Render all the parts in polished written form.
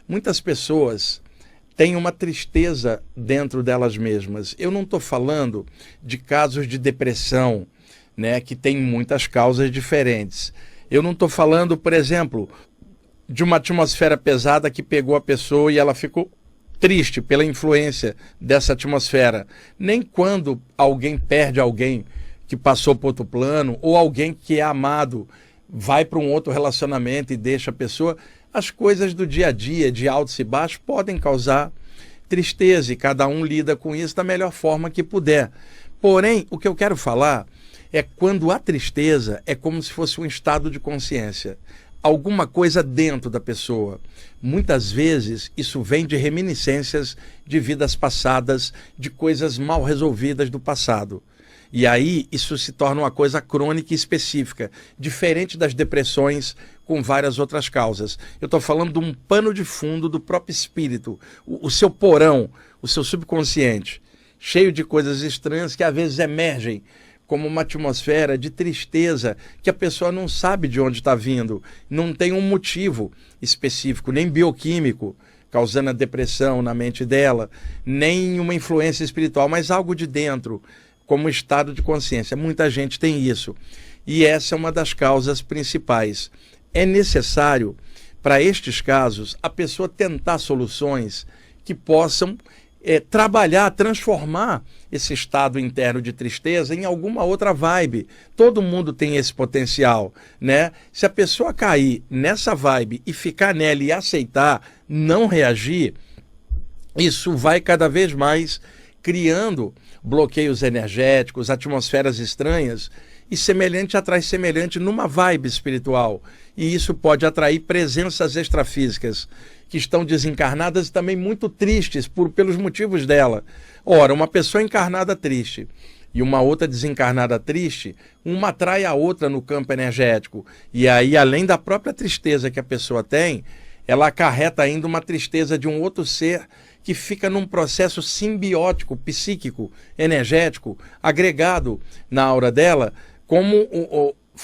Muitas pessoas têm uma tristeza dentro delas mesmas. Eu não estou falando de casos de depressão, né, que tem muitas causas diferentes. Eu não estou falando, por exemplo, de uma atmosfera pesada que pegou a pessoa e ela ficou triste pela influência dessa atmosfera. Nem quando alguém perde alguém que passou para outro plano, ou alguém que é amado vai para um outro relacionamento e deixa a pessoa. As coisas do dia a dia, de altos e baixos, podem causar tristeza e cada um lida com isso da melhor forma que puder. Porém, o que eu quero falar é quando a tristeza é como se fosse um estado de consciência. Alguma coisa dentro da pessoa. Muitas vezes isso vem de reminiscências de vidas passadas, de coisas mal resolvidas do passado. E aí isso se torna uma coisa crônica e específica, diferente das depressões com várias outras causas. Eu estou falando de um pano de fundo do próprio espírito, o seu porão, o seu subconsciente, cheio de coisas estranhas que às vezes emergem como uma atmosfera de tristeza que a pessoa não sabe de onde está vindo, não tem um motivo específico, nem bioquímico, causando a depressão na mente dela, nem uma influência espiritual, mas algo de dentro, como estado de consciência. Muita gente tem isso. E essa é uma das causas principais. É necessário, para estes casos, a pessoa tentar soluções que possam trabalhar, transformar esse estado interno de tristeza em alguma outra vibe. Todo mundo tem esse potencial, né? Se a pessoa cair nessa vibe e ficar nela e aceitar, não reagir, isso vai cada vez mais criando bloqueios energéticos, atmosferas estranhas, e semelhante atrai semelhante numa vibe espiritual. E isso pode atrair presenças extrafísicas que estão desencarnadas e também muito tristes pelos motivos dela. Ora, uma pessoa encarnada triste e uma outra desencarnada triste, uma atrai a outra no campo energético. E aí, além da própria tristeza que a pessoa tem, ela acarreta ainda uma tristeza de um outro ser que fica num processo simbiótico, psíquico, energético, agregado na aura dela, como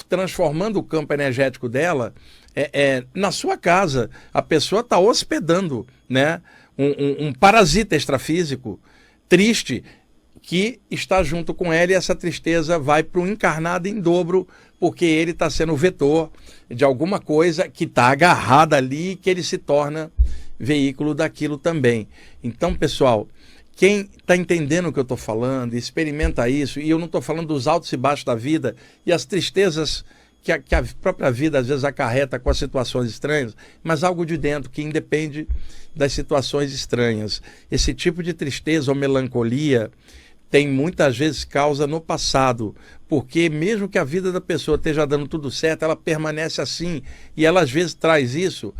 transformando o campo energético dela na sua casa. A pessoa está hospedando, né, um parasita extrafísico triste que está junto com ela, e essa tristeza vai para o encarnado em dobro, porque ele está sendo o vetor de alguma coisa que está agarrada ali, que ele se torna veículo daquilo também. Então, pessoal, quem está entendendo o que eu estou falando, experimenta isso, e eu não estou falando dos altos e baixos da vida e as tristezas que a própria vida às vezes acarreta com as situações estranhas, mas algo de dentro que independe das situações estranhas. Esse tipo de tristeza ou melancolia tem muitas vezes causa no passado, porque mesmo que a vida da pessoa esteja dando tudo certo, ela permanece assim, e ela às vezes traz isso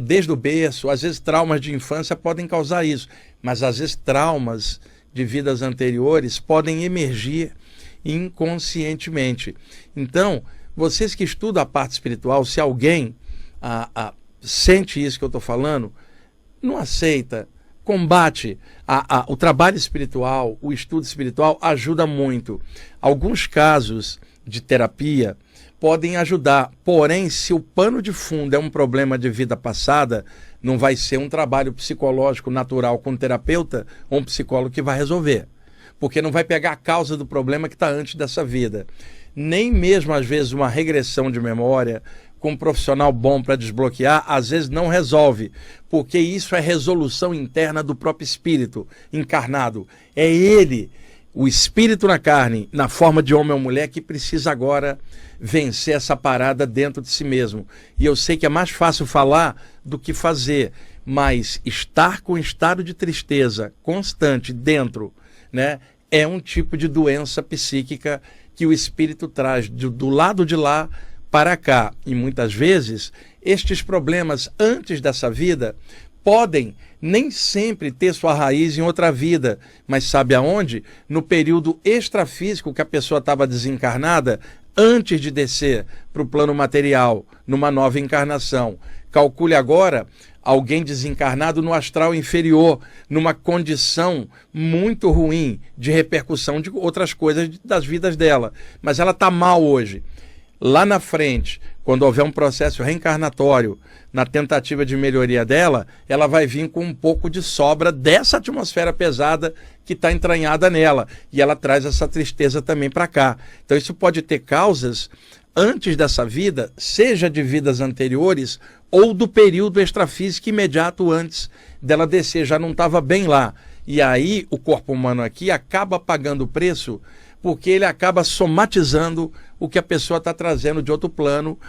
desde o berço. Às vezes traumas de infância podem causar isso, mas às vezes traumas de vidas anteriores podem emergir inconscientemente. Então, vocês que estudam a parte espiritual, se alguém sente isso que eu estou falando, não aceita, combate. O trabalho espiritual, o estudo espiritual ajuda muito. Alguns casos de terapia podem ajudar, porém, se o pano de fundo é um problema de vida passada, não vai ser um trabalho psicológico natural com um terapeuta ou um psicólogo que vai resolver, porque não vai pegar a causa do problema que está antes dessa vida. Nem mesmo, às vezes, uma regressão de memória com um profissional bom para desbloquear, às vezes não resolve, porque isso é resolução interna do próprio espírito encarnado. É ele, o espírito na carne, na forma de homem ou mulher, que precisa agora vencer essa parada dentro de si mesmo. E eu sei que é mais fácil falar do que fazer, mas estar com estado de tristeza constante dentro, né, é um tipo de doença psíquica que o espírito traz do lado de lá para cá. E muitas vezes estes problemas antes dessa vida podem nem sempre ter sua raiz em outra vida, mas sabe aonde? No período extrafísico que a pessoa estava desencarnada antes de descer para o plano material, numa nova encarnação. Calcule agora alguém desencarnado no astral inferior, numa condição muito ruim de repercussão de outras coisas das vidas dela. Mas ela está mal hoje. lá na frente, quando houver um processo reencarnatório, na tentativa de melhoria dela, ela vai vir com um pouco de sobra dessa atmosfera pesada que está entranhada nela. E ela traz essa tristeza também para cá. Então isso pode ter causas antes dessa vida, seja de vidas anteriores ou do período extrafísico imediato antes dela descer, já não estava bem lá. E aí o corpo humano aqui acaba pagando o preço, porque ele acaba somatizando o que a pessoa está trazendo de outro plano,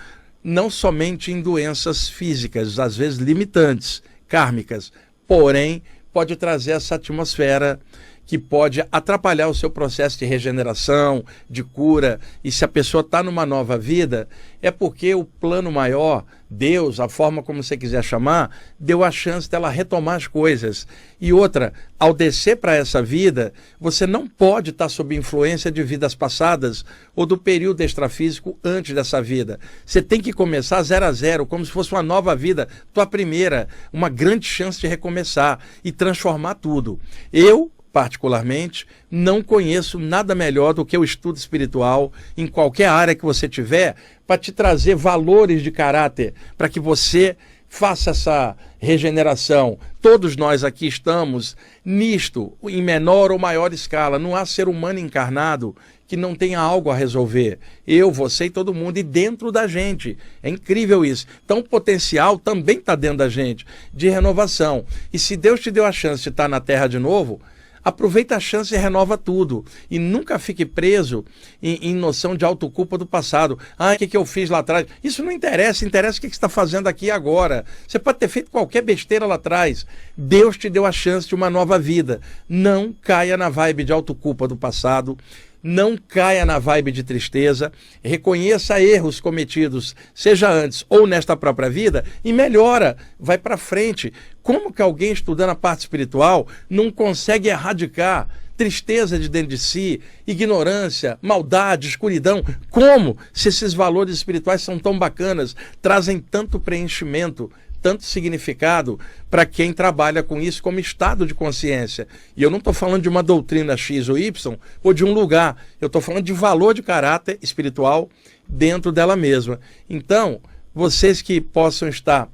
não somente em doenças físicas, às vezes limitantes, kármicas, porém pode trazer essa atmosfera que pode atrapalhar o seu processo de regeneração, de cura. E se a pessoa está numa nova vida, é porque o plano maior, Deus, a forma como você quiser chamar, deu a chance dela retomar as coisas. E outra, ao descer para essa vida, você não pode estar sob influência de vidas passadas ou do período extrafísico antes dessa vida. Você tem que começar 0 a 0, como se fosse uma nova vida, tua primeira, uma grande chance de recomeçar e transformar tudo. Eu, particularmente, não conheço nada melhor do que o estudo espiritual em qualquer área que você tiver, para te trazer valores de caráter, para que você faça essa regeneração. Todos nós aqui estamos nisto, em menor ou maior escala. Não há ser humano encarnado que não tenha algo a resolver. Eu, você e todo mundo, e dentro da gente. É incrível isso. Então o potencial também está dentro da gente, de renovação. E se Deus te deu a chance de estar na Terra de novo, aproveita a chance e renova tudo. E nunca fique preso em noção de autoculpa do passado. Ah, o que eu fiz lá atrás? Isso não interessa, interessa o que você está fazendo aqui agora. Você pode ter feito qualquer besteira lá atrás. Deus te deu a chance de uma nova vida. Não caia na vibe de autoculpa do passado. Não caia na vibe de tristeza, reconheça erros cometidos, seja antes ou nesta própria vida, e melhora, vai para frente. Como que alguém estudando a parte espiritual não consegue erradicar tristeza de dentro de si, ignorância, maldade, escuridão? Como? Se esses valores espirituais são tão bacanas, trazem tanto preenchimento, tanto significado para quem trabalha com isso como estado de consciência. E eu não estou falando de uma doutrina X ou Y ou de um lugar. Eu estou falando de valor de caráter espiritual dentro dela mesma. Então, vocês que possam estar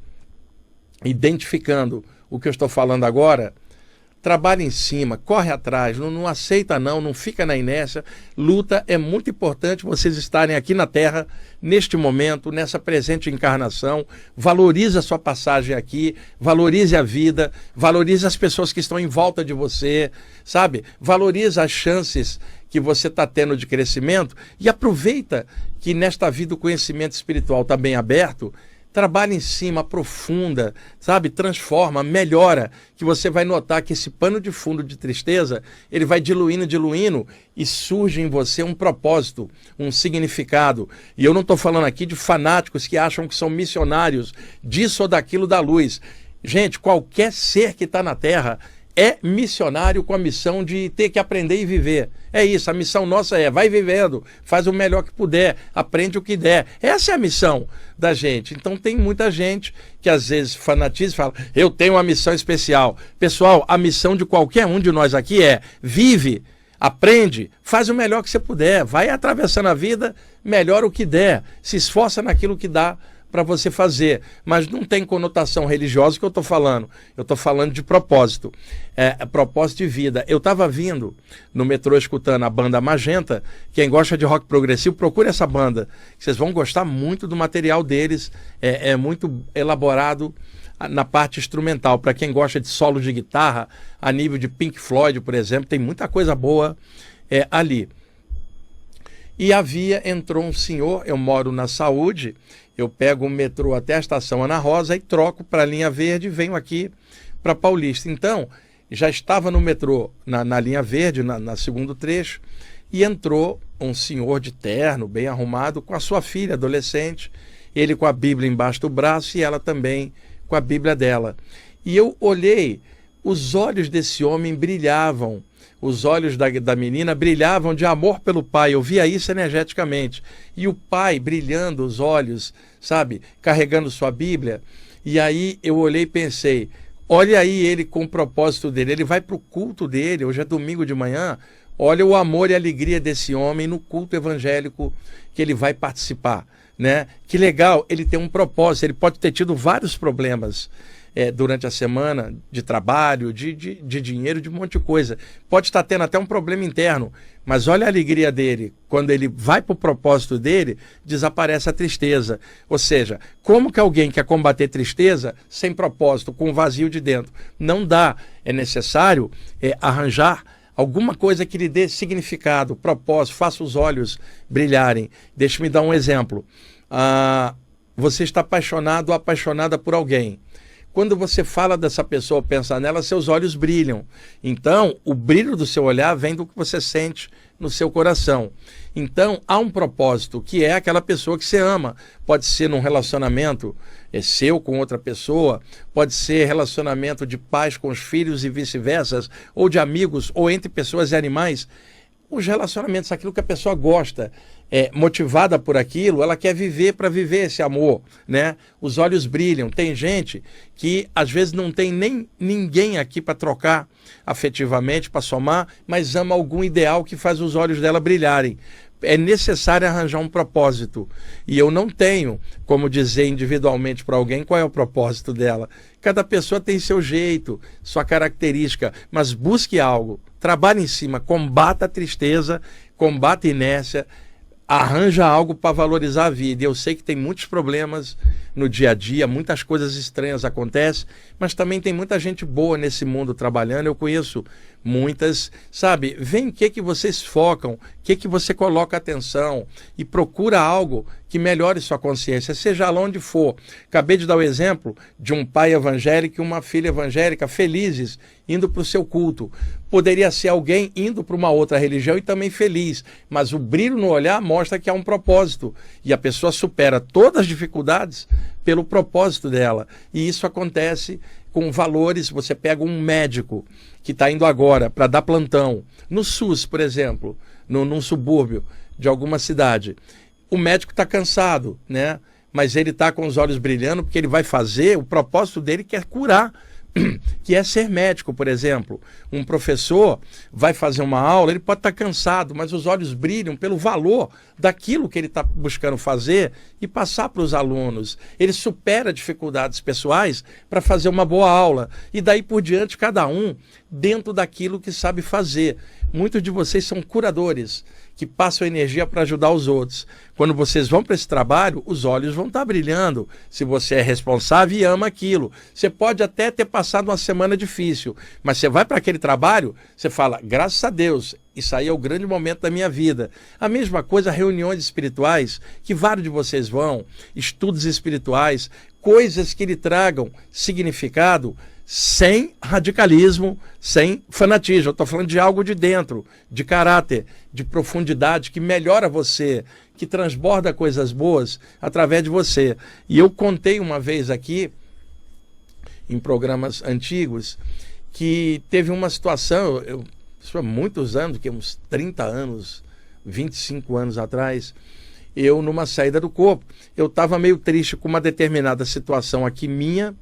identificando o que eu estou falando agora, trabalha em cima, corre atrás, não aceita não fica na inércia, luta. É muito importante vocês estarem aqui na Terra, neste momento, nessa presente encarnação. Valorize a sua passagem aqui, valorize a vida, valorize as pessoas que estão em volta de você, sabe? Valorize as chances que você está tendo de crescimento e aproveita que nesta vida o conhecimento espiritual está bem aberto. Trabalha em cima, aprofunda, sabe? Transforma, melhora, que você vai notar que esse pano de fundo de tristeza, ele vai diluindo, diluindo, e surge em você um propósito, um significado. E eu não estou falando aqui de fanáticos que acham que são missionários disso ou daquilo da luz. Gente, qualquer ser que está na Terra é missionário com a missão de ter que aprender e viver. É isso, a missão nossa vai vivendo, faz o melhor que puder, aprende o que der. Essa é a missão da gente. Então tem muita gente que às vezes fanatiza e fala, eu tenho uma missão especial. Pessoal, a missão de qualquer um de nós aqui é, vive, aprende, faz o melhor que você puder, vai atravessando a vida, melhora o que der, se esforça naquilo que dá para você fazer, mas não tem conotação religiosa que eu estou falando. Eu estou falando de propósito, propósito de vida. Eu estava vindo no metrô escutando a banda Magenta. Quem gosta de rock progressivo, procure essa banda, vocês vão gostar muito do material deles, é muito elaborado na parte instrumental. Para quem gosta de solo de guitarra, a nível de Pink Floyd, por exemplo, tem muita coisa boa ali. E entrou um senhor, eu moro na Saúde, eu pego o metrô até a estação Ana Rosa e troco para a linha verde e venho aqui para Paulista. Então, já estava no metrô, na linha verde, na segundo trecho, e entrou um senhor de terno, bem arrumado, com a sua filha adolescente, ele com a Bíblia embaixo do braço e ela também com a Bíblia dela. E eu olhei, os olhos desse homem brilhavam, os olhos da menina brilhavam de amor pelo pai. Eu via isso energeticamente. E o pai brilhando os olhos, sabe? Carregando sua Bíblia. E aí eu olhei e pensei, olha aí ele com o propósito dele. Ele vai para o culto dele, hoje é domingo de manhã, Olha o amor e a alegria desse homem no culto evangélico que ele vai participar, né? Que legal, ele tem um propósito, ele pode ter tido vários problemas durante a semana, de trabalho, de dinheiro, de um monte de coisa. Pode estar tendo até um problema interno, mas olha a alegria dele. Quando ele vai para o propósito dele, desaparece a tristeza. Ou seja, como que alguém quer combater tristeza sem propósito, com um vazio de dentro? Não dá. É necessário arranjar alguma coisa que lhe dê significado, propósito, faça os olhos brilharem. Deixa-me dar um exemplo. Você está apaixonado ou apaixonada por alguém. Quando você fala dessa pessoa, pensa nela, seus olhos brilham. Então, o brilho do seu olhar vem do que você sente no seu coração. Então, há um propósito, que é aquela pessoa que você ama. Pode ser num relacionamento seu com outra pessoa, pode ser relacionamento de pais com os filhos e vice-versa, ou de amigos, ou entre pessoas e animais. Os relacionamentos, aquilo que a pessoa gosta, motivada por aquilo, ela quer viver para viver esse amor, né? Os olhos brilham. Tem gente que às vezes não tem nem ninguém aqui para trocar afetivamente, para somar, mas ama algum ideal que faz os olhos dela brilharem. É necessário arranjar um propósito. E eu não tenho como dizer individualmente para alguém qual é o propósito dela. Cada pessoa tem seu jeito, sua característica, mas busque algo, trabalhe em cima, combata a tristeza, combata a inércia, arranja algo para valorizar a vida. E eu sei que tem muitos problemas no dia a dia, muitas coisas estranhas acontecem, mas também tem muita gente boa nesse mundo trabalhando. Eu conheço muitas, sabe? Vem o que vocês focam, o que você coloca atenção e procura algo que melhore sua consciência, seja lá onde for. Acabei de dar o exemplo de um pai evangélico e uma filha evangélica felizes indo para o seu culto. Poderia ser alguém indo para uma outra religião e também feliz, mas o brilho no olhar mostra que há um propósito e a pessoa supera todas as dificuldades pelo propósito dela. E isso acontece com valores. Você pega um médico que está indo agora para dar plantão no SUS, por exemplo, num subúrbio de alguma cidade. O médico está cansado, né? Mas ele está com os olhos brilhando porque ele vai fazer, o propósito dele que é curar, que é ser médico, por exemplo. Um professor vai fazer uma aula, ele pode estar cansado, mas os olhos brilham pelo valor daquilo que ele está buscando fazer e passar para os alunos. Ele supera dificuldades pessoais para fazer uma boa aula. E daí por diante, cada um dentro daquilo que sabe fazer. Muitos de vocês são curadores, que passam energia para ajudar os outros. Quando vocês vão para esse trabalho, os olhos vão estar brilhando. Se você é responsável e ama aquilo. Você pode até ter passado uma semana difícil, mas você vai para aquele trabalho, você fala, graças a Deus, isso aí é o grande momento da minha vida. A mesma coisa, reuniões espirituais, que vários de vocês vão, estudos espirituais, coisas que lhe tragam significado, sem radicalismo, sem fanatismo. Eu estou falando de algo de dentro, de caráter, de profundidade, que melhora você, que transborda coisas boas através de você. E eu contei uma vez aqui, em programas antigos, que teve uma situação, isso há muitos anos, que uns 30 anos, 25 anos atrás, eu numa saída do corpo, eu estava meio triste com uma determinada situação aqui minha,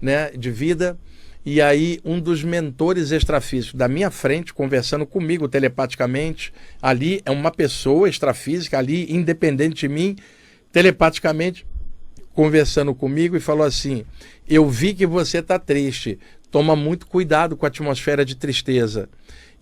né, de vida, e aí um dos mentores extrafísicos da minha frente, conversando comigo telepaticamente, ali é uma pessoa extrafísica, ali independente de mim, telepaticamente conversando comigo e falou assim, eu vi que você está triste, toma muito cuidado com a atmosfera de tristeza.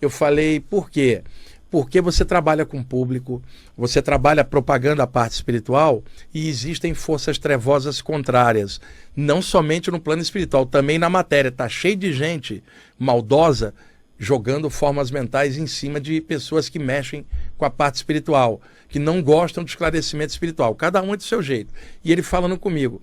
Eu falei, por quê? Porque você trabalha com público, você trabalha propagando a parte espiritual e existem forças trevosas contrárias, não somente no plano espiritual, também na matéria. Está cheio de gente maldosa jogando formas mentais em cima de pessoas que mexem com a parte espiritual, que não gostam do esclarecimento espiritual. Cada um é do seu jeito. E ele falando comigo,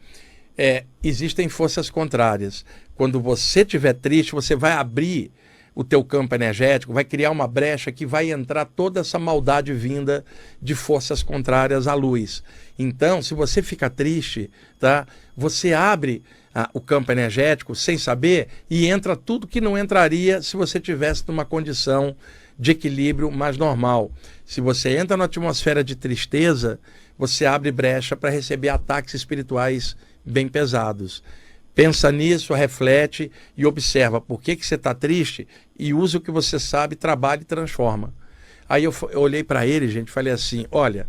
existem forças contrárias. Quando você estiver triste, você vai abrir o teu campo energético, vai criar uma brecha que vai entrar toda essa maldade vinda de forças contrárias à luz. Então, se você fica triste, tá? Você abre o campo energético sem saber e entra tudo que não entraria se você tivesse numa condição de equilíbrio mais normal. Se você entra na atmosfera de tristeza, você abre brecha para receber ataques espirituais bem pesados. Pensa nisso, reflete e observa por que você está triste e usa o que você sabe, trabalha e transforma. Aí eu olhei para ele, gente, e falei assim, olha,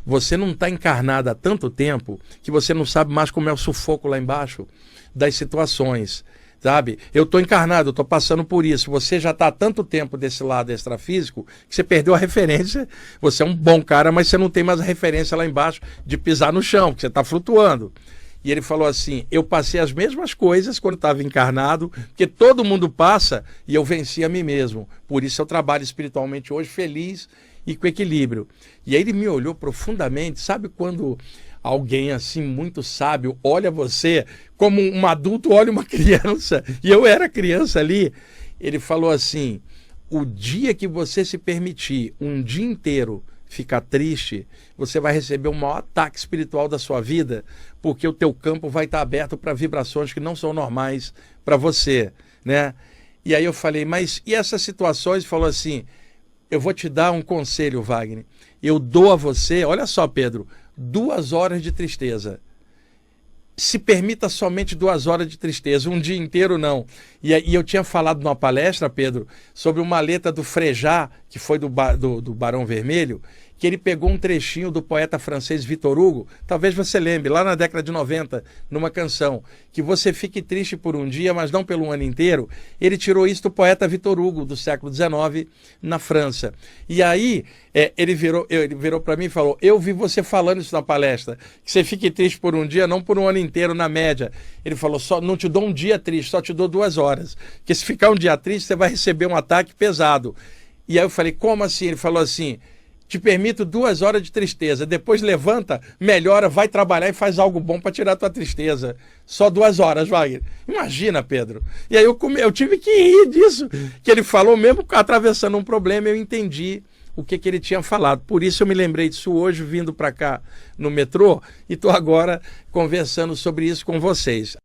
você não está encarnado há tanto tempo que você não sabe mais como é o sufoco lá embaixo das situações, sabe? Eu estou encarnado, eu estou passando por isso. Você já está há tanto tempo desse lado extrafísico que você perdeu a referência. Você é um bom cara, mas você não tem mais a referência lá embaixo de pisar no chão, porque você está flutuando. E ele falou assim, eu passei as mesmas coisas quando estava encarnado, porque todo mundo passa e eu venci a mim mesmo. Por isso eu trabalho espiritualmente hoje feliz e com equilíbrio. E aí ele me olhou profundamente, sabe quando alguém assim muito sábio olha você como um adulto olha uma criança, e eu era criança ali. Ele falou assim, o dia que você se permitir um dia inteiro ficar triste, você vai receber o maior ataque espiritual da sua vida, porque o teu campo vai estar aberto para vibrações que não são normais para você, né? E aí eu falei, mas e essas situações? Ele falou assim, eu vou te dar um conselho, Wagner. Eu dou a você, olha só, Pedro, 2 horas de tristeza. Se permita somente 2 horas de tristeza, um dia inteiro não. E eu tinha falado numa palestra, Pedro, sobre uma letra do Frejá, que foi do Barão Vermelho, que ele pegou um trechinho do poeta francês Victor Hugo, talvez você lembre, lá na década de 90, numa canção, que você fique triste por um dia, mas não pelo ano inteiro. Ele tirou isso do poeta Victor Hugo, do século XIX, na França. E aí, ele virou para mim e falou, eu vi você falando isso na palestra, que você fique triste por um dia, não por um ano inteiro, na média. Ele falou, só não te dou um dia triste, só te dou 2 horas. Porque se ficar um dia triste, você vai receber um ataque pesado. E aí eu falei, como assim? Ele falou assim, te permito 2 horas de tristeza, depois levanta, melhora, vai trabalhar e faz algo bom para tirar a tua tristeza. Só 2 horas, Wagner. Imagina, Pedro. E aí eu tive que rir disso, que ele falou mesmo atravessando um problema, eu entendi o que ele tinha falado. Por isso eu me lembrei disso hoje, vindo para cá no metrô, e estou agora conversando sobre isso com vocês.